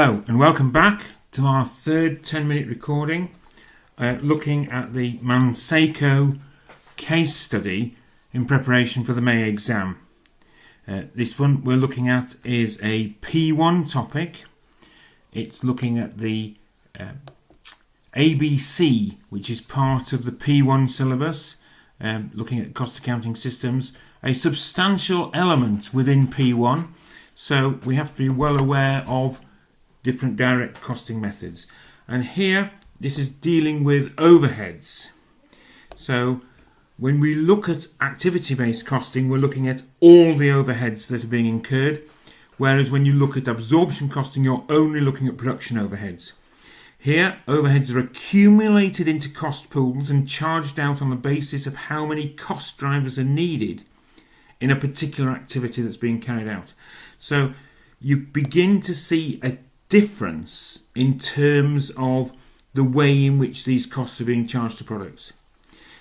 Hello and welcome back to our third 10-minute recording looking at the Mansako case study in preparation for the May exam. This one we're looking at is a P1 topic. It's looking at the ABC, which is part of the P1 syllabus, looking at cost accounting systems, a substantial element within P1, so we have to be well aware of different direct costing methods. And here this is dealing with overheads. So when we look at activity-based costing, we're looking at all the overheads that are being incurred, whereas when you look at absorption costing, you're only looking at production overheads. Here, overheads are accumulated into cost pools and charged out on the basis of how many cost drivers are needed in a particular activity that's being carried out. So you begin to see a difference in terms of the way in which these costs are being charged to products.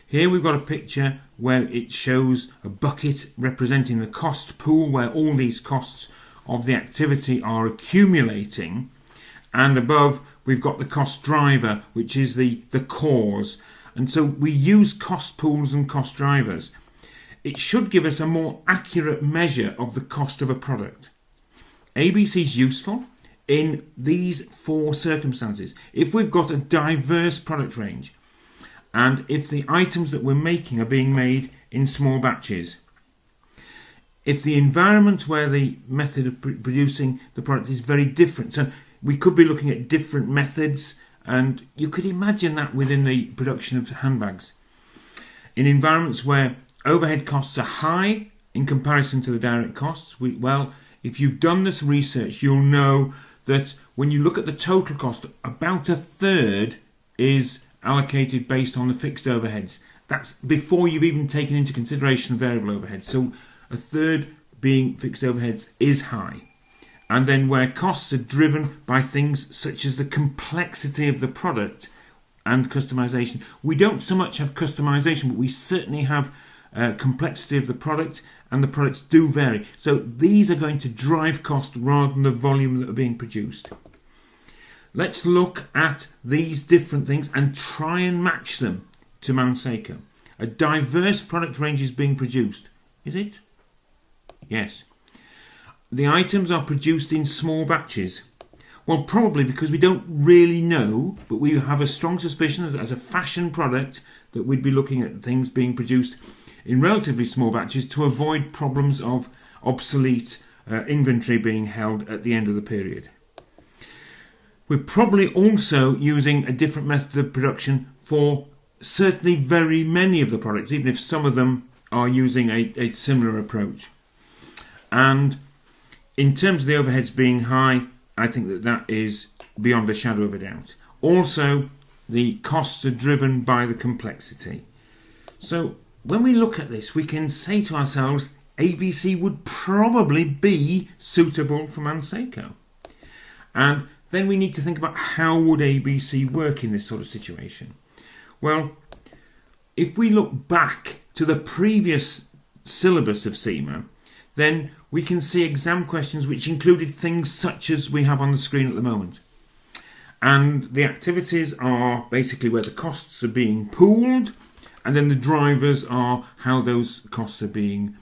Here we've got a picture where it shows a bucket representing the cost pool where all these costs of the activity are accumulating, and above we've got the cost driver, which is the cause. And so we use cost pools and cost drivers. It should give us a more accurate measure of the cost of a product. ABC is useful in these four circumstances. If we've got a diverse product range, and if the items that we're making are being made in small batches, if the environment where the method of producing the product is very different, so we could be looking at different methods, and you could imagine that within the production of handbags. In environments where overhead costs are high in comparison to the direct costs, if you've done this research, you'll know that when you look at the total cost, about a third is allocated based on the fixed overheads. That's before you've even taken into consideration variable overheads. So a third being fixed overheads is high. And then where costs are driven by things such as the complexity of the product and customization. We don't so much have customization, but we certainly have complexity of the product, and the products do vary. So these are going to drive cost rather than the volume that are being produced. Let's look at these different things and try and match them to Mansako. A diverse product range is being produced. Is it? Yes. The items are produced in small batches. Well, probably because we don't really know, but we have a strong suspicion as a fashion product that we'd be looking at things being produced in relatively small batches to avoid problems of obsolete inventory being held at the end of the period. We're probably also using a different method of production for certainly very many of the products, even if some of them are using a similar approach. And in terms of the overheads being high, I think that is beyond a shadow of a doubt. Also, the costs are driven by the complexity. So when we look at this, we can say to ourselves, ABC would probably be suitable for Mansako. And then we need to think about how would ABC work in this sort of situation. Well, if we look back to the previous syllabus of CIMA, then we can see exam questions which included things such as we have on the screen at the moment. And the activities are basically where the costs are being pooled, and then the drivers are how those costs are being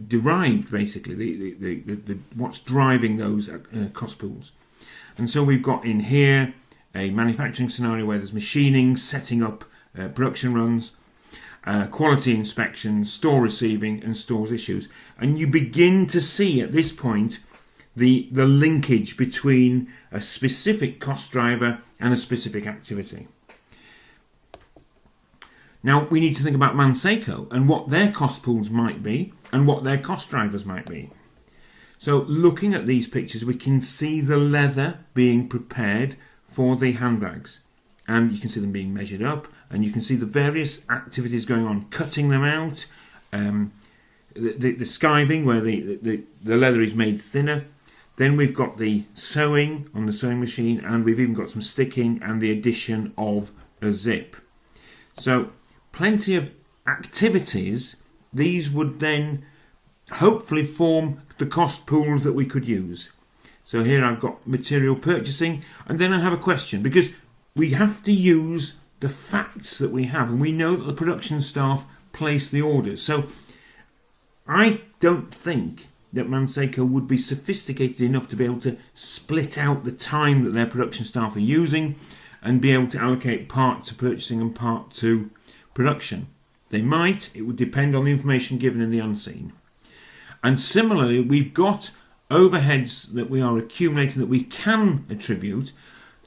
derived, basically, the what's driving those cost pools. And so we've got in here a manufacturing scenario where there's machining, setting up production runs, quality inspections, store receiving, and stores issues. And you begin to see at this point the linkage between a specific cost driver and a specific activity. Now we need to think about Mansako and what their cost pools might be and what their cost drivers might be. So looking at these pictures, we can see the leather being prepared for the handbags, and you can see them being measured up, and you can see the various activities going on, cutting them out, the skiving where the leather is made thinner. Then we've got the sewing on the sewing machine, and we've even got some sticking and the addition of a zip. So plenty of activities. These would then hopefully form the cost pools that we could use. So here I've got material purchasing, and then I have a question, because we have to use the facts that we have, and we know that the production staff place the orders. So I don't think that Mansako would be sophisticated enough to be able to split out the time that their production staff are using and be able to allocate part to purchasing and part to production. They might, it would depend on the information given in the unseen. And similarly, we've got overheads that we are accumulating that we can attribute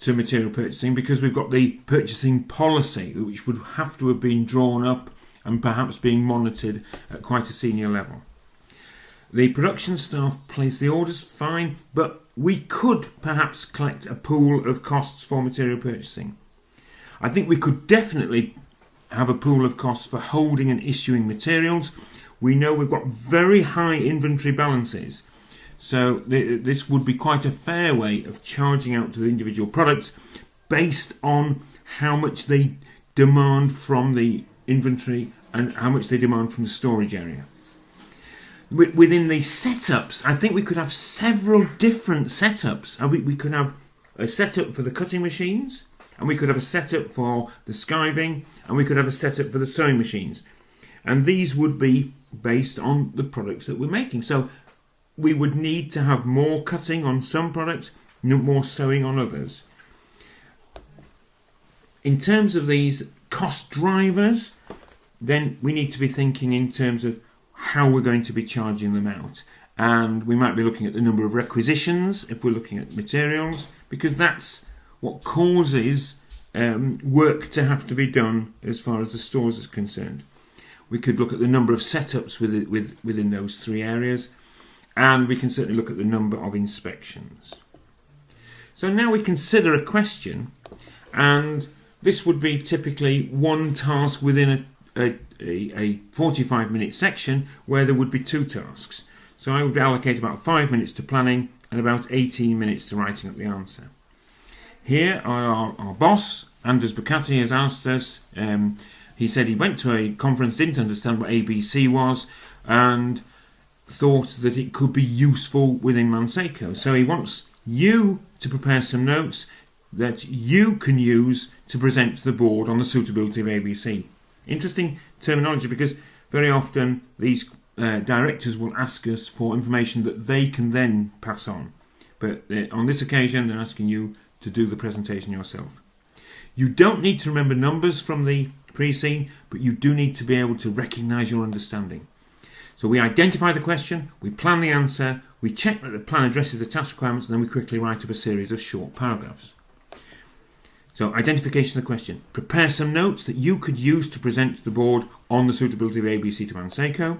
to material purchasing, because we've got the purchasing policy, which would have to have been drawn up and perhaps being monitored at quite a senior level. The production staff place the orders, fine, but we could perhaps collect a pool of costs for material purchasing. I think we could definitely have a pool of costs for holding and issuing materials. We know we've got very high inventory balances, so this would be quite a fair way of charging out to the individual products based on how much they demand from the inventory and how much they demand from the storage area. Within the setups, I think we could have several different setups. We could have a setup for the cutting machines, and we could have a setup for the skiving, and we could have a setup for the sewing machines. And these would be based on the products that we're making. So we would need to have more cutting on some products, more sewing on others. In terms of these cost drivers, then we need to be thinking in terms of how we're going to be charging them out. And we might be looking at the number of requisitions if we're looking at materials, because that's what causes work to have to be done as far as the stores is concerned. We could look at the number of setups within those three areas, and we can certainly look at the number of inspections. So now we consider a question, and this would be typically one task within a 45-minute section where there would be two tasks. So I would allocate about 5 minutes to planning and about 18 minutes to writing up the answer. Here our boss, Anders Bukati, has asked us, he said he went to a conference, didn't understand what ABC was, and thought that it could be useful within Mansako. So he wants you to prepare some notes that you can use to present to the board on the suitability of ABC. Interesting terminology, because very often these directors will ask us for information that they can then pass on. But on this occasion, they're asking you to do the presentation yourself. You don't need to remember numbers from the pre-scene, but you do need to be able to recognise your understanding. So we identify the question, we plan the answer, we check that the plan addresses the task requirements, and then we quickly write up a series of short paragraphs. So identification of the question. Prepare some notes that you could use to present to the board on the suitability of ABC to Mansako.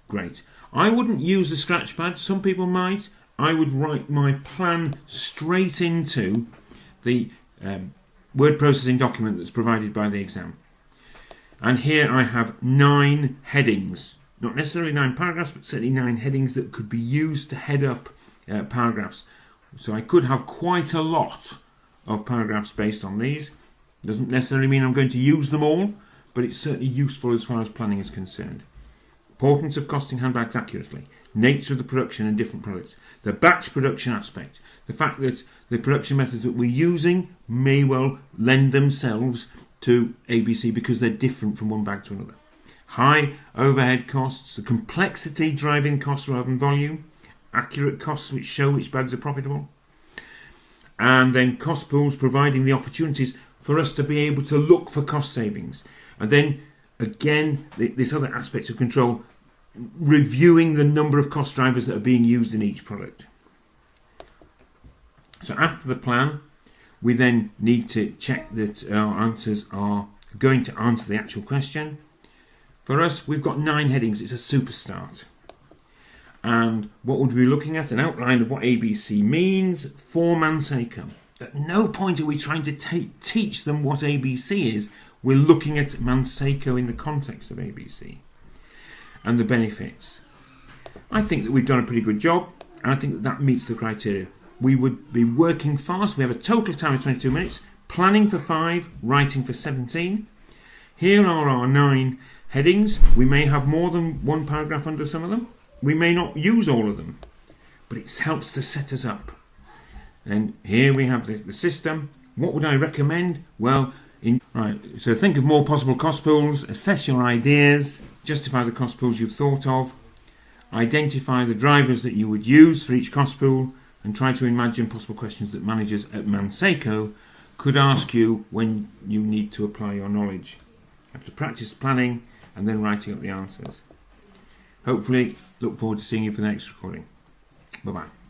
Great. I wouldn't use the scratch pad. Some people might. I would write my plan straight into the word processing document that's provided by the exam. And here I have 9 headings. Not necessarily 9 paragraphs, but certainly 9 headings that could be used to head up paragraphs. So I could have quite a lot of paragraphs based on these. Doesn't necessarily mean I'm going to use them all, but it's certainly useful as far as planning is concerned. Importance of costing handbags accurately, nature of the production and different products, the batch production aspect, the fact that the production methods that we're using may well lend themselves to ABC because they're different from one bag to another. High overhead costs, the complexity driving costs rather than volume, accurate costs which show which bags are profitable, and then cost pools providing the opportunities for us to be able to look for cost savings. And then again, this other aspect of control, reviewing the number of cost drivers that are being used in each product. So after the plan, we then need to check that our answers are going to answer the actual question. For us, we've got 9 headings. It's a super start. And what would we be looking at? An outline of what ABC means for Mansako. At no point are we trying to teach them what ABC is. We're looking at Mansako in the context of ABC and the benefits. I think that we've done a pretty good job, and I think that that meets the criteria. We would be working fast. We have a total time of 22 minutes, planning for 5, writing for 17. Here are our 9 headings. We may have more than one paragraph under some of them. We may not use all of them, but it helps to set us up. And here we have the system. What would I recommend? Well, so think of more possible cost pools, assess your ideas, justify the cost pools you've thought of, identify the drivers that you would use for each cost pool, and try to imagine possible questions that managers at Mansako could ask you when you need to apply your knowledge. You have to practice planning and then writing up the answers. Hopefully, look forward to seeing you for the next recording. Bye-bye.